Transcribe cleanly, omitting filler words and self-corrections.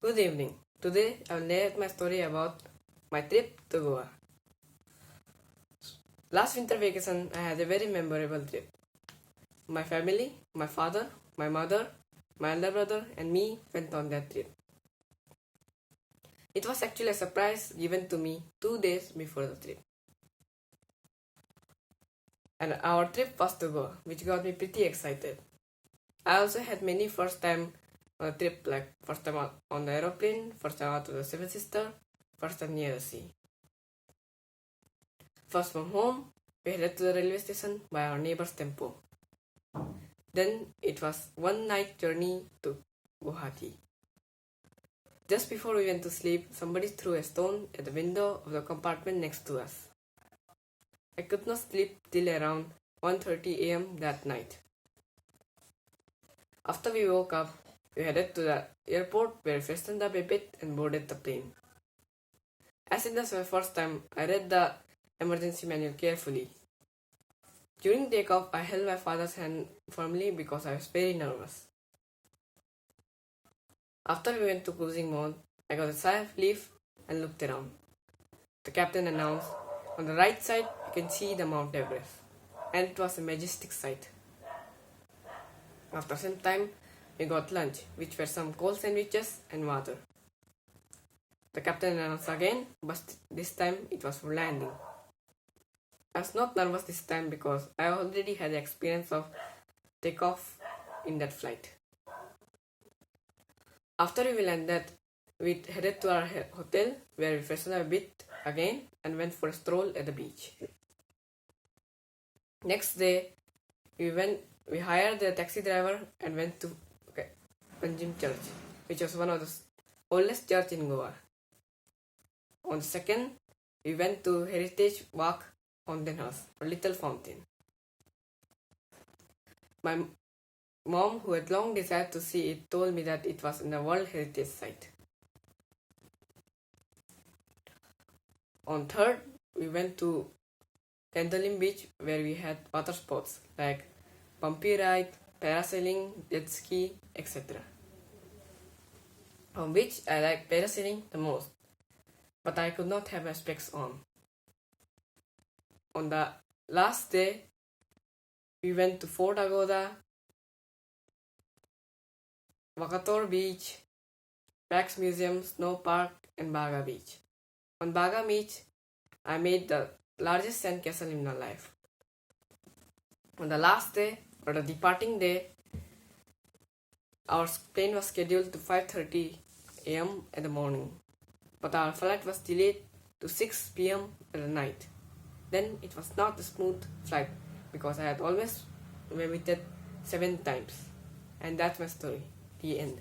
Good evening. Today I will narrate my story about my trip to Goa. Last winter vacation I had a very memorable trip. My family, my father, my mother, my elder brother and me went on that trip. It was actually a surprise given to me 2 days before the trip. And our trip was to Goa, which got me pretty excited. I also had many first time on a trip, like first time on the aeroplane, first time out to the Seven Sister, first time near the sea. First from home, we headed to the railway station by our neighbor's tempo. Then it was one night journey to Guwahati. Just before we went to sleep, somebody threw a stone at the window of the compartment next to us. I could not sleep till around 1:30 a.m. that night. After we woke up, we headed to the airport where we freshened up a bit and boarded the plane. As it was my first time, I read the emergency manual carefully. During takeoff, I held my father's hand firmly because I was very nervous. After we went to cruising mode, I got a sigh of relief and looked around. The captain announced, "On the right side, you can see the Mount Everest." And it was a majestic sight. After some time, we got lunch, which were some cold sandwiches and water. The captain announced again, but this time it was for landing. I was not nervous this time because I already had the experience of takeoff in that flight. After we landed, we headed to our hotel where we freshened up a bit again and went for a stroll at the beach. Next day, we hired a taxi driver and went to Panjim Church, which was one of the oldest church in Goa. On the second, we went to Heritage Walk Fountain House, a little fountain. My mom, who had long desired to see it, told me that it was in a World Heritage Site. On third, we went to Tendalim Beach where we had water sports like bumpy ride, parasailing, jet ski, etc. From which I liked parasailing the most, but I could not have my specs on. On the last day, we went to Fort Agoda, Wakator Beach, Pax Museum, Snow Park and Baga Beach. On Baga Beach, I made the largest sandcastle in my life. On the last day, or the departing day, our plane was scheduled to 5:30 a.m. in the morning, but our flight was delayed to 6 p.m. at the night. Then it was not a smooth flight because I had always vomited 7 times. And that's my story. The end.